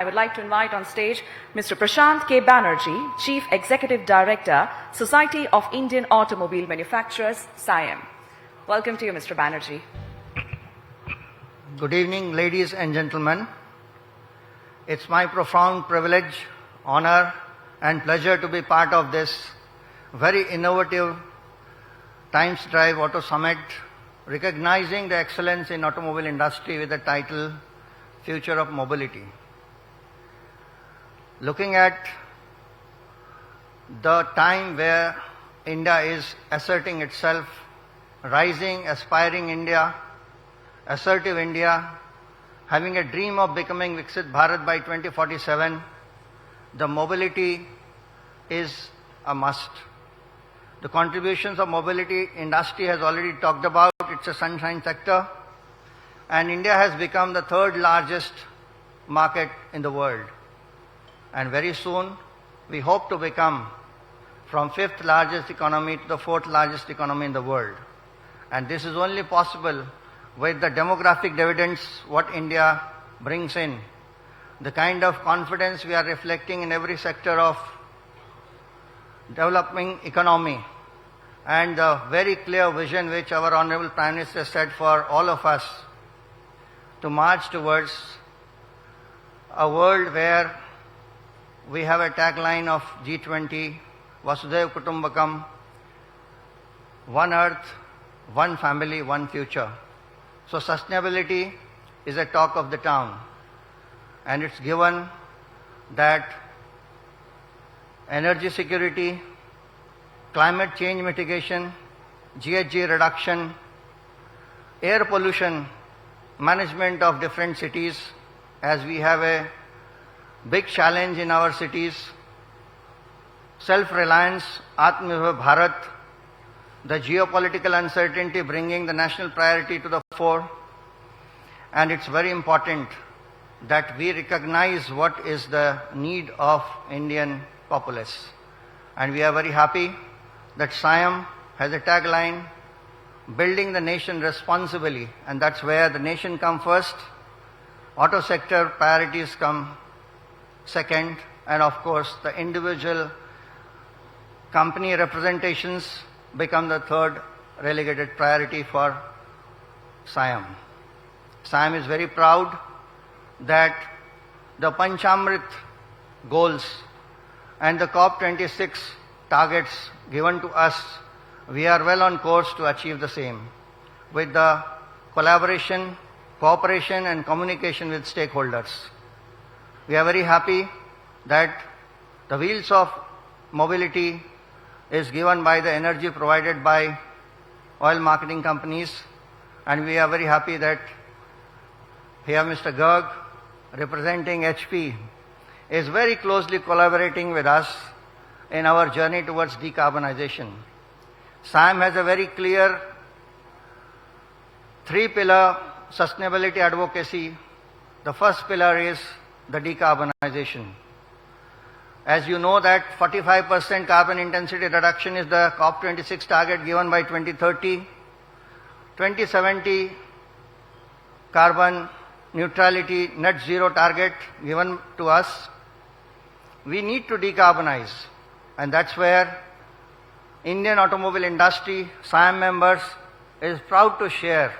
I would like to invite on stage Mr. Prashant K. Banerjee, Chief Executive Director, Society of Indian Automobile Manufacturers, SIAM. Welcome to you, Mr. Banerjee. Good evening, ladies and gentlemen. It's my profound privilege, honor, and pleasure to be part of this very innovative Times Drive Auto Summit, recognizing the excellence in automobile industry with the title Future of Mobility. Looking at the time where India is asserting itself, rising, aspiring India, assertive India, having a dream of becoming Viksit Bharat by 2047, the mobility is a must. The contributions of mobility industry has already talked about. It's a sunshine sector, and India has become the third largest market in the world. And very soon, we hope to become from fifth largest economy to the fourth largest economy in the world. And this is only possible with the demographic dividends what India brings in, the kind of confidence we are reflecting in every sector of developing economy, and the very clear vision which our Honorable Prime Minister set for all of us to march towards a world where we have a tagline of G20, Vasudhaiva Kutumbakam, one earth, one family, one future. So sustainability is a talk of the town, and it's given that energy security, climate change mitigation, GHG reduction, air pollution management of different cities, as we have a big challenge in our cities, self-reliance, Atmanirbhar Bharat, the geopolitical uncertainty bringing the national priority to the fore. And it's very important that we recognize what is the need of Indian populace. And we are very happy that SIAM has a tagline, building the nation responsibly, and that's where the nation comes first, auto sector priorities come second, and of course the individual company representations become the third relegated priority for SIAM. SIAM is very proud that the Panchamrit goals and the COP26 targets given to us, we are well on course to achieve the same with the collaboration, cooperation and communication with stakeholders. We are very happy that the wheels of mobility is given by the energy provided by oil marketing companies, and we are very happy that here Mr. Garg, representing HP, is very closely collaborating with us in our journey towards decarbonization. SIAM has a very clear three-pillar sustainability advocacy. The first pillar is the decarbonization. As you know that 45% carbon intensity reduction is the COP26 target given by 2030. 2070 carbon neutrality net zero target given to us. We need to decarbonize, and that's where Indian automobile industry, SIAM members, is proud to share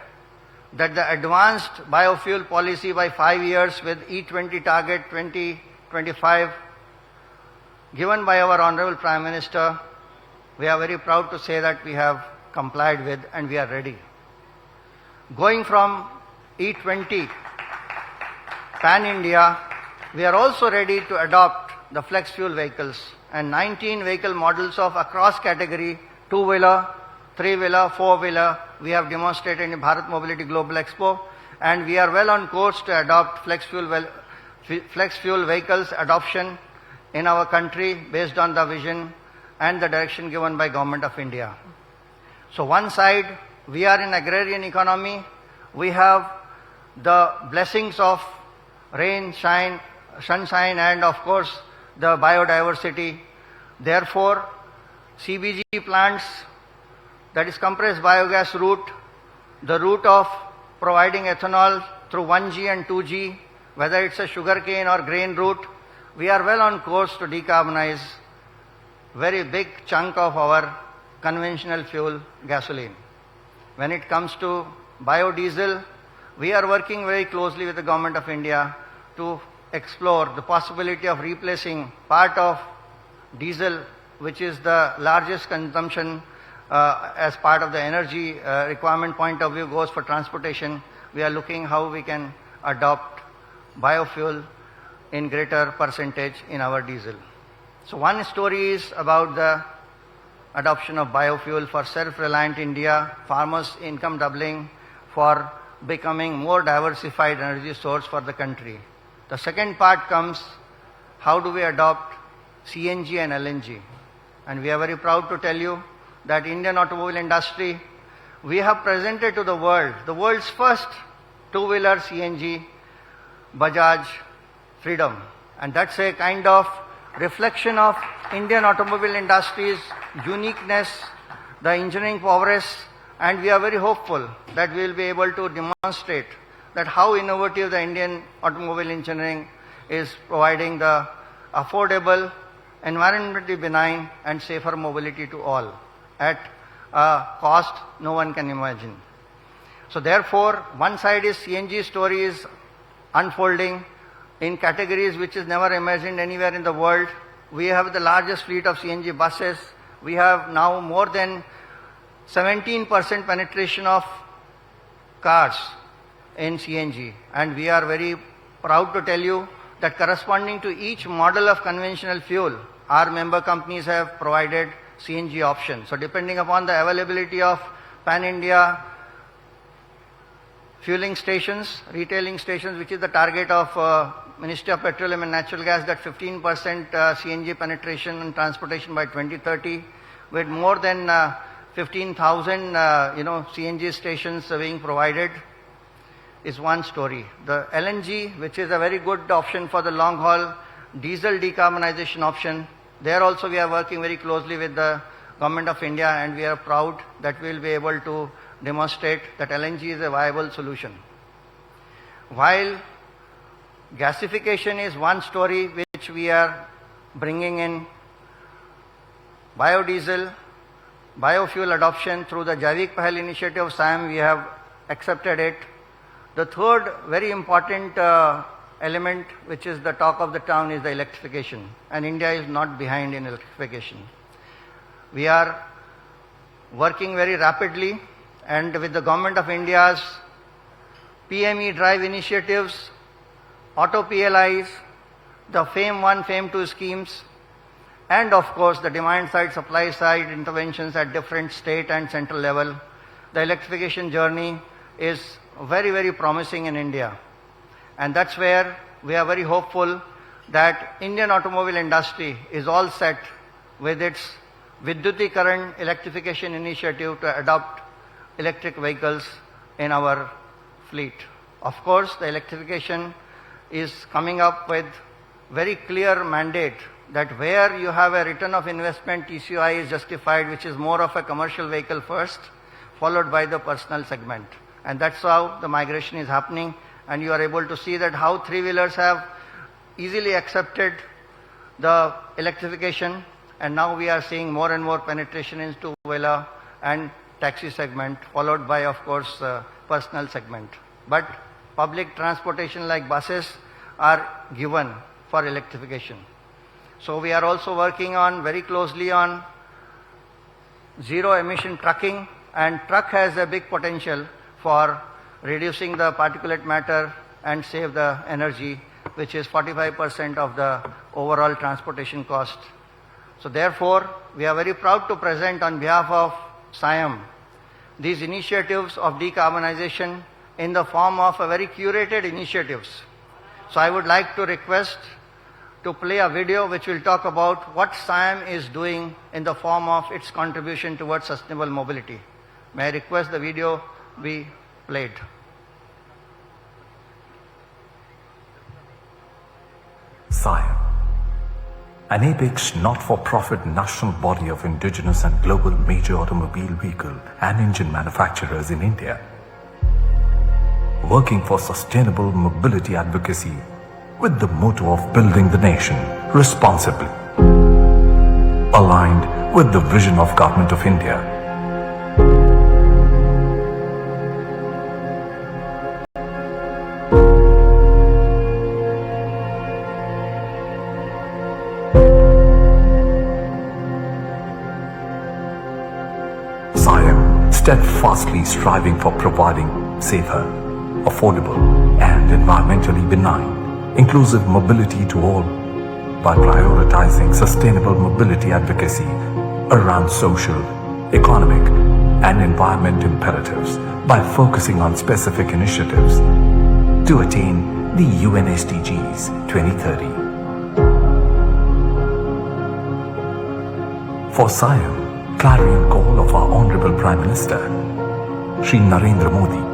that the advanced biofuel policy by 5 years with E20 target 2025 given by our Honorable Prime Minister, we are very proud to say that we have complied with and we are ready. Going from E20 pan-India, we are also ready to adopt the flex fuel vehicles, and 19 vehicle models of across category, two-wheeler, three-wheeler, four-wheeler, we have demonstrated in Bharat Mobility Global Expo, and we are well on course to adopt flex fuel vehicles adoption in our country based on the vision and the direction given by Government of India. So one side, we are in agrarian economy, we have the blessings of rain, sunshine, and of course the biodiversity. Therefore, CBG plants, that is compressed biogas route, the route of providing ethanol through 1G and 2G, whether it's a sugarcane or grain route, we are well on course to decarbonize very big chunk of our conventional fuel gasoline. When it comes to biodiesel, we are working very closely with the Government of India to explore the possibility of replacing part of diesel, which is the largest consumption as part of the energy requirement point of view goes for transportation. We are looking how we can adopt biofuel in greater percentage in our diesel. So one story is about the adoption of biofuel for self-reliant India, farmers' income doubling, for becoming more diversified energy source for the country. The second part comes, how do we adopt CNG and LNG? And we are very proud to tell you that Indian automobile industry, we have presented to the world's first two-wheeler CNG, Bajaj Freedom. And that's a kind of reflection of Indian automobile industry's uniqueness, the engineering prowess, and we are very hopeful that we will be able to demonstrate that how innovative the Indian automobile engineering is providing the affordable, environmentally benign and safer mobility to all at a cost no one can imagine. So therefore, one side is CNG story is unfolding in categories which is never imagined anywhere in the world. We have the largest fleet of CNG buses. We have now more than 17% penetration of cars in CNG, and we are very proud to tell you that corresponding to each model of conventional fuel, our member companies have provided CNG option. So depending upon the availability of pan-India fueling stations, retailing stations, which is the target of Ministry of Petroleum and Natural Gas, that 15% CNG penetration in transportation by 2030, with more than 15,000 CNG stations being provided, is one story. The LNG, which is a very good option for the long haul diesel decarbonization option, there also we are working very closely with the Government of India, and we are proud that we will be able to demonstrate that LNG is a viable solution. While gasification is one story which we are bringing in, biodiesel, biofuel adoption through the Jaivik Pahal initiative of SIAM, we have accepted it. The third very important element, which is the talk of the town, is the electrification, and India is not behind in electrification. We are working very rapidly, and with the Government of India's PME drive initiatives, auto PLIs, the FAME 1, FAME 2 schemes, and of course the demand side, supply side interventions at different state and central level, the electrification journey is very, very promising in India. And that's where we are very hopeful that Indian automobile industry is all set with its Vidyutikaran electrification initiative to adopt electric vehicles in our fleet. Of course, the electrification is coming up with very clear mandate that where you have a return of investment, TCOI is justified, which is more of a commercial vehicle first, followed by the personal segment. And that's how the migration is happening, and you are able to see that how three-wheelers have easily accepted the electrification, and now we are seeing more and more penetration in two-wheeler and taxi segment, followed by, of course, personal segment. But public transportation like buses are given for electrification. So we are also working on very closely on zero emission trucking, and truck has a big potential for reducing the particulate matter and save the energy, which is 45% of the overall transportation cost. So therefore, we are very proud to present on behalf of SIAM these initiatives of decarbonization in the form of a very curated initiatives. So I would like to request to play a video which will talk about what SIAM is doing in the form of its contribution towards sustainable mobility. May I request the video be played. SIAM, an apex not-for-profit national body of indigenous and global major automobile vehicle and engine manufacturers in India, working for sustainable mobility advocacy with the motto of building the nation responsibly, aligned with the vision of Government of India. SIAM steadfastly striving for providing safer, affordable and environmentally benign, inclusive mobility to all by prioritizing sustainable mobility advocacy around social, economic and environment imperatives by focusing on specific initiatives to attain the UN SDGs 2030. For SIAM, clarion call of our Honorable Prime Minister, Shri Narendra Modi,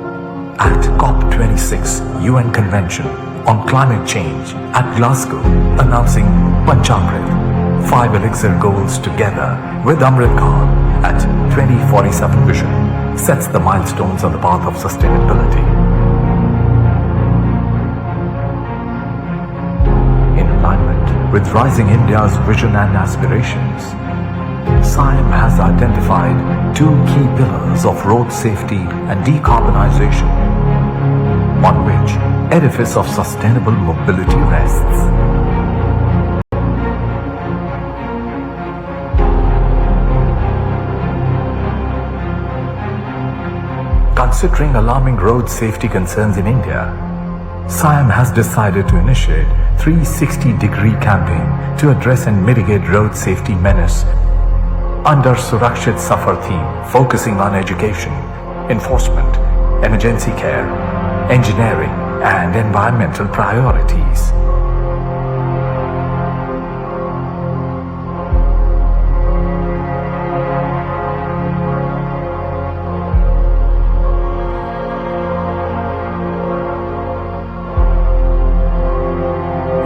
at COP26 UN Convention on Climate Change at Glasgow, announcing Panchamrit, 5 elixir goals together with Amrit Kaal at 2047 vision, sets the milestones on the path of sustainability. In alignment with rising India's vision and aspirations, SIAM has identified 2 key pillars of road safety and decarbonization, on which edifice of sustainable mobility rests. Considering alarming road safety concerns in India, SIAM has decided to initiate 360-degree campaign to address and mitigate road safety menace under Surakshit Safar theme, focusing on education, enforcement, emergency care, engineering and environmental priorities.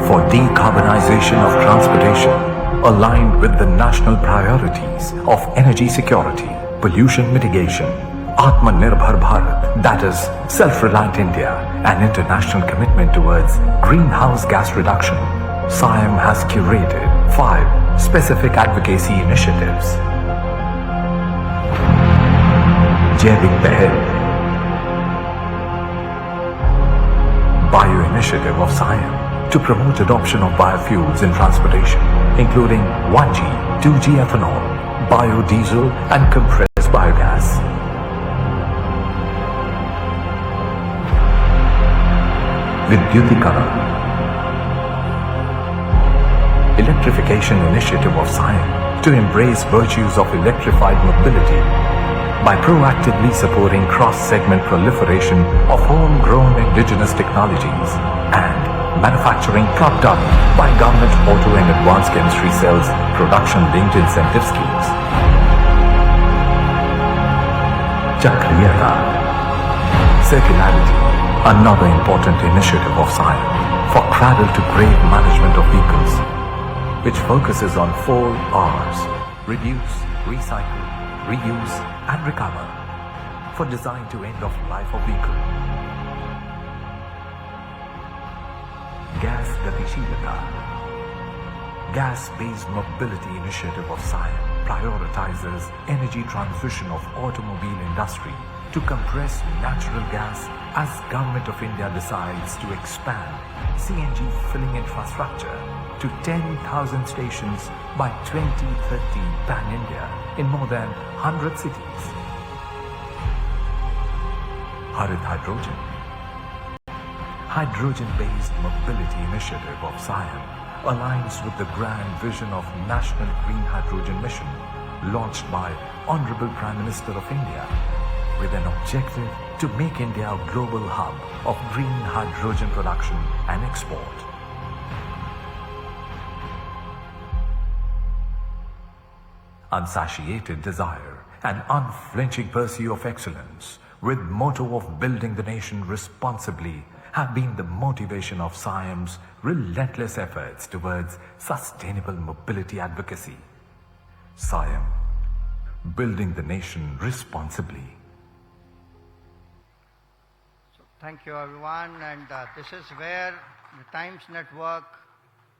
For decarbonization of transportation, aligned with the national priorities of energy security, pollution mitigation, Atmanirbhar Bharat, that is, self-reliant India, and international commitment towards greenhouse gas reduction, SIAM has curated 5 specific advocacy initiatives. Jaivik Pahel, Bio Initiative of SIAM, to promote adoption of biofuels in transportation, including 1G, 2G ethanol, biodiesel and compressed biogas. Vidyutikaran, Electrification Initiative of SIAM to embrace virtues of electrified mobility by proactively supporting cross-segment proliferation of homegrown indigenous technologies and manufacturing propped up by government auto and advanced chemistry cells production-linked incentive schemes. Chakriyata, Circularity, another important initiative of SIAM for cradle-to-grave management of vehicles, which focuses on 4 R's: reduce, recycle, reuse and recover, for design to end of life of vehicle. Gas Gatishilata, gas-based mobility initiative of SIAM prioritizes energy transition of automobile industry to compress natural gas as Government of India decides to expand CNG filling infrastructure to 10,000 stations by 2030 pan-India in more than 100 cities. Harit Hydrogen, hydrogen-based mobility initiative of SIAM aligns with the grand vision of National Green Hydrogen Mission launched by Honorable Prime Minister of India with an objective to make India a global hub of green hydrogen production and export. Unsatiated desire and unflinching pursuit of excellence with motto of building the nation responsibly have been the motivation of SIAM's relentless efforts towards sustainable mobility advocacy. SIAM, building the nation responsibly. Thank you, everyone. And this is where the Times Network,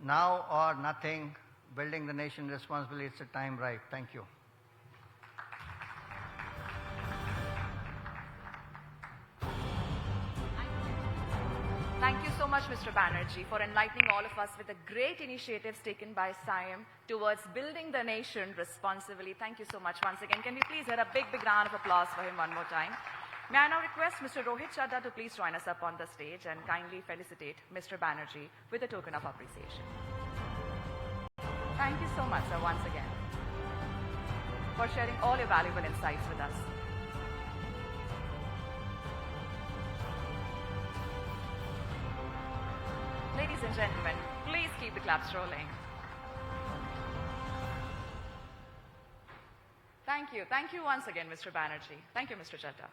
now or nothing, building the nation responsibly, it's a time right. Thank you. Thank you so much, Mr. Banerjee, for enlightening all of us with the great initiatives taken by SIAM towards building the nation responsibly. Thank you so much once again. Can we please hear a big round of applause for him one more time? May I now request Mr. Rohit Chadha to please join us up on the stage and kindly felicitate Mr. Banerjee with a token of appreciation. Thank you so much, sir, once again, for sharing all your valuable insights with us. Ladies and gentlemen, please keep the claps rolling. Thank you. Thank you once again, Mr. Banerjee. Thank you, Mr. Chadha.